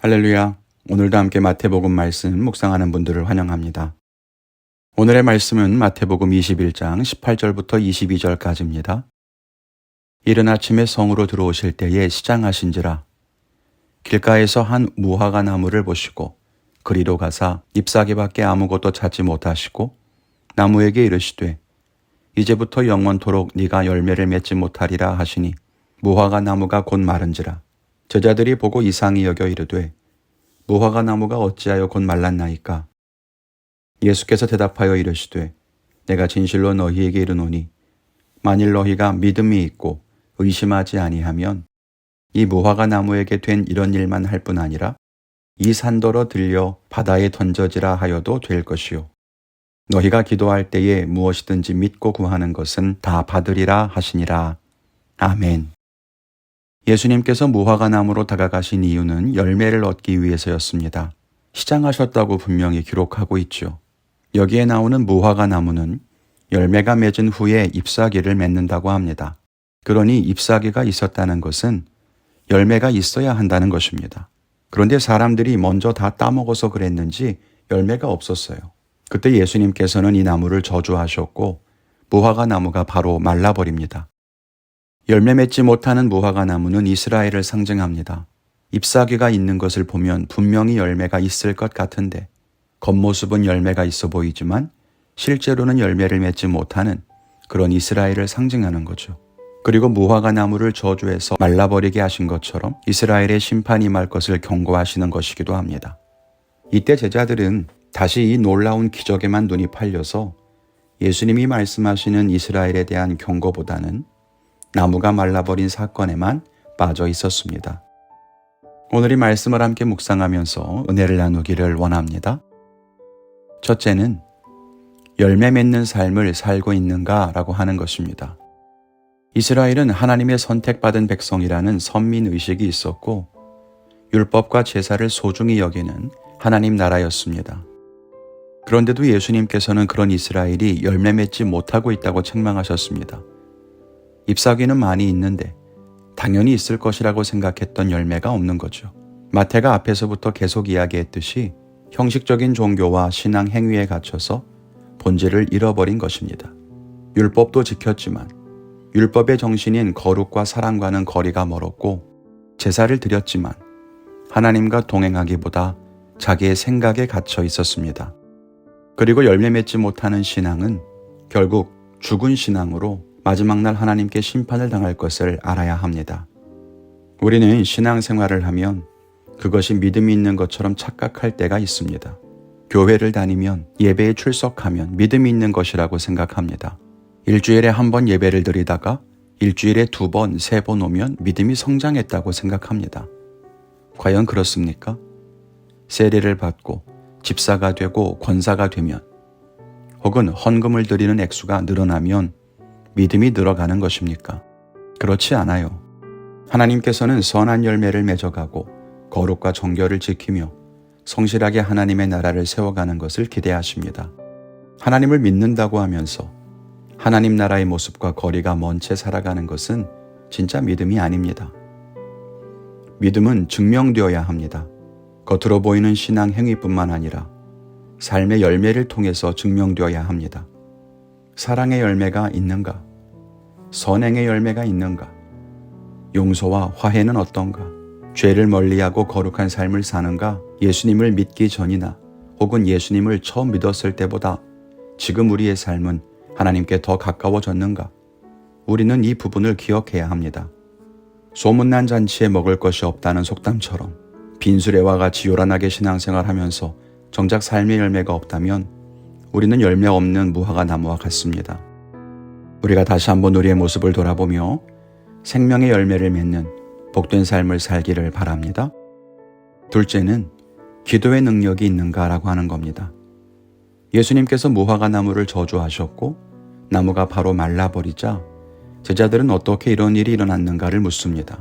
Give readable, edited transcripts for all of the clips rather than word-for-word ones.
할렐루야. 오늘도 함께 마태복음 말씀 묵상하는 분들을 환영합니다. 오늘의 말씀은 마태복음 21장 18절부터 22절까지입니다. 이른 아침에 성으로 들어오실 때에 시장하신지라 길가에서 한 무화과 나무를 보시고 그리로 가사 잎사귀밖에 아무것도 찾지 못하시고 나무에게 이르시되 이제부터 영원토록 네가 열매를 맺지 못하리라 하시니 무화과 나무가 곧 마른지라. 제자들이 보고 이상히 여겨 이르되 무화과 나무가 어찌하여 곧 말랐나이까. 예수께서 대답하여 이르시되 내가 진실로 너희에게 이르노니 만일 너희가 믿음이 있고 의심하지 아니하면 이 무화과 나무에게 된 이런 일만 할 뿐 아니라 이 산더러 들려 바다에 던져지라 하여도 될 것이요 너희가 기도할 때에 무엇이든지 믿고 구하는 것은 다 받으리라 하시니라. 아멘. 예수님께서 무화과 나무로 다가가신 이유는 열매를 얻기 위해서였습니다. 시장하셨다고 분명히 기록하고 있죠. 여기에 나오는 무화과 나무는 열매가 맺은 후에 잎사귀를 맺는다고 합니다. 그러니 잎사귀가 있었다는 것은 열매가 있어야 한다는 것입니다. 그런데 사람들이 먼저 다 따먹어서 그랬는지 열매가 없었어요. 그때 예수님께서는 이 나무를 저주하셨고 무화과 나무가 바로 말라버립니다. 열매 맺지 못하는 무화과 나무는 이스라엘을 상징합니다. 잎사귀가 있는 것을 보면 분명히 열매가 있을 것 같은데 겉모습은 열매가 있어 보이지만 실제로는 열매를 맺지 못하는 그런 이스라엘을 상징하는 거죠. 그리고 무화과 나무를 저주해서 말라버리게 하신 것처럼 이스라엘의 심판이 임할 것을 경고하시는 것이기도 합니다. 이때 제자들은 다시 이 놀라운 기적에만 눈이 팔려서 예수님이 말씀하시는 이스라엘에 대한 경고보다는 나무가 말라버린 사건에만 빠져 있었습니다. 오늘 이 말씀을 함께 묵상하면서 은혜를 나누기를 원합니다. 첫째는 열매 맺는 삶을 살고 있는가라고 하는 것입니다. 이스라엘은 하나님의 선택받은 백성이라는 선민의식이 있었고 율법과 제사를 소중히 여기는 하나님 나라였습니다. 그런데도 예수님께서는 그런 이스라엘이 열매 맺지 못하고 있다고 책망하셨습니다. 잎사귀는 많이 있는데 당연히 있을 것이라고 생각했던 열매가 없는 거죠. 마태가 앞에서부터 계속 이야기했듯이 형식적인 종교와 신앙 행위에 갇혀서 본질을 잃어버린 것입니다. 율법도 지켰지만 율법의 정신인 거룩과 사랑과는 거리가 멀었고 제사를 드렸지만 하나님과 동행하기보다 자기의 생각에 갇혀 있었습니다. 그리고 열매 맺지 못하는 신앙은 결국 죽은 신앙으로 마지막 날 하나님께 심판을 당할 것을 알아야 합니다. 우리는 신앙생활을 하면 그것이 믿음이 있는 것처럼 착각할 때가 있습니다. 교회를 다니면 예배에 출석하면 믿음이 있는 것이라고 생각합니다. 일주일에 한 번 예배를 드리다가 일주일에 2번, 3번 오면 믿음이 성장했다고 생각합니다. 과연 그렇습니까? 세례를 받고 집사가 되고 권사가 되면 혹은 헌금을 드리는 액수가 늘어나면 믿음이 늘어가는 것입니까? 그렇지 않아요. 하나님께서는 선한 열매를 맺어가고 거룩과 정결을 지키며 성실하게 하나님의 나라를 세워가는 것을 기대하십니다. 하나님을 믿는다고 하면서 하나님 나라의 모습과 거리가 먼 채 살아가는 것은 진짜 믿음이 아닙니다. 믿음은 증명되어야 합니다. 겉으로 보이는 신앙 행위뿐만 아니라 삶의 열매를 통해서 증명되어야 합니다. 사랑의 열매가 있는가? 선행의 열매가 있는가? 용서와 화해는 어떤가? 죄를 멀리하고 거룩한 삶을 사는가? 예수님을 믿기 전이나 혹은 예수님을 처음 믿었을 때보다 지금 우리의 삶은 하나님께 더 가까워졌는가? 우리는 이 부분을 기억해야 합니다. 소문난 잔치에 먹을 것이 없다는 속담처럼 빈수레와 같이 요란하게 신앙생활하면서 정작 삶의 열매가 없다면 우리는 열매 없는 무화과 나무와 같습니다. 우리가 다시 한번 우리의 모습을 돌아보며 생명의 열매를 맺는 복된 삶을 살기를 바랍니다. 둘째는 기도의 능력이 있는가라고 하는 겁니다. 예수님께서 무화과 나무를 저주하셨고 나무가 바로 말라버리자 제자들은 어떻게 이런 일이 일어났는가를 묻습니다.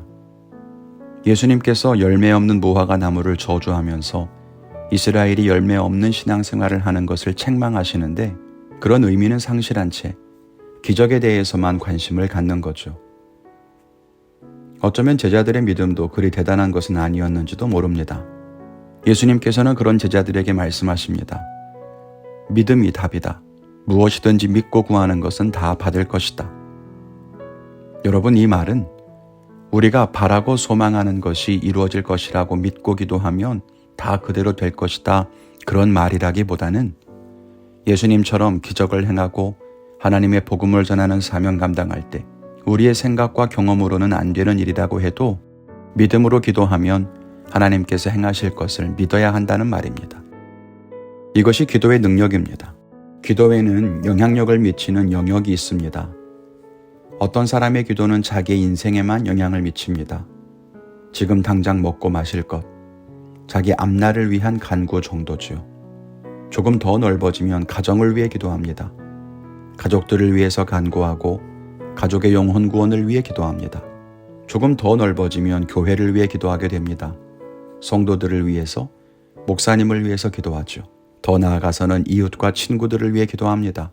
예수님께서 열매 없는 무화과 나무를 저주하면서 이스라엘이 열매 없는 신앙생활을 하는 것을 책망하시는데 그런 의미는 상실한 채 기적에 대해서만 관심을 갖는 거죠. 어쩌면 제자들의 믿음도 그리 대단한 것은 아니었는지도 모릅니다. 예수님께서는 그런 제자들에게 말씀하십니다. 믿음이 답이다. 무엇이든지 믿고 구하는 것은 다 받을 것이다. 여러분, 이 말은 우리가 바라고 소망하는 것이 이루어질 것이라고 믿고 기도하면 다 그대로 될 것이다, 그런 말이라기보다는 예수님처럼 기적을 행하고 하나님의 복음을 전하는 사명 감당할 때 우리의 생각과 경험으로는 안 되는 일이라고 해도 믿음으로 기도하면 하나님께서 행하실 것을 믿어야 한다는 말입니다. 이것이 기도의 능력입니다. 기도에는 영향력을 미치는 영역이 있습니다. 어떤 사람의 기도는 자기의 인생에만 영향을 미칩니다. 지금 당장 먹고 마실 것, 자기 앞날을 위한 간구 정도지요. 조금 더 넓어지면 가정을 위해 기도합니다. 가족들을 위해서 간구하고 가족의 영혼 구원을 위해 기도합니다. 조금 더 넓어지면 교회를 위해 기도하게 됩니다. 성도들을 위해서, 목사님을 위해서 기도하죠. 더 나아가서는 이웃과 친구들을 위해 기도합니다.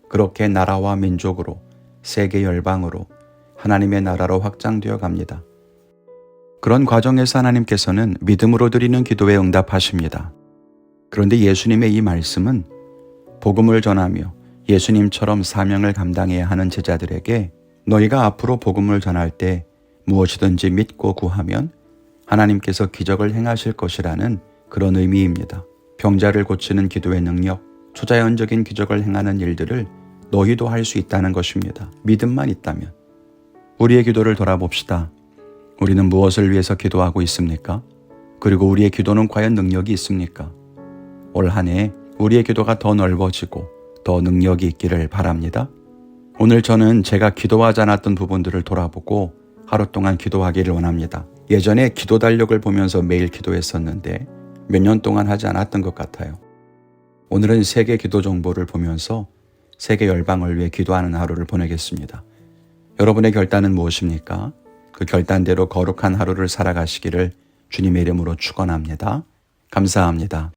그렇게 나라와 민족으로, 세계 열방으로 하나님의 나라로 확장되어 갑니다. 그런 과정에서 하나님께서는 믿음으로 드리는 기도에 응답하십니다. 그런데 예수님의 이 말씀은 복음을 전하며 예수님처럼 사명을 감당해야 하는 제자들에게 너희가 앞으로 복음을 전할 때 무엇이든지 믿고 구하면 하나님께서 기적을 행하실 것이라는 그런 의미입니다. 병자를 고치는 기도의 능력, 초자연적인 기적을 행하는 일들을 너희도 할 수 있다는 것입니다. 믿음만 있다면. 우리의 기도를 돌아봅시다. 우리는 무엇을 위해서 기도하고 있습니까? 그리고 우리의 기도는 과연 능력이 있습니까? 올 한 해 우리의 기도가 더 넓어지고 더 능력이 있기를 바랍니다. 오늘 저는 제가 기도하지 않았던 부분들을 돌아보고 하루 동안 기도하기를 원합니다. 예전에 기도 달력을 보면서 매일 기도했었는데 몇 년 동안 하지 않았던 것 같아요. 오늘은 세계 기도 정보를 보면서 세계 열방을 위해 기도하는 하루를 보내겠습니다. 여러분의 결단은 무엇입니까? 그 결단대로 거룩한 하루를 살아가시기를 주님의 이름으로 축원합니다. 감사합니다.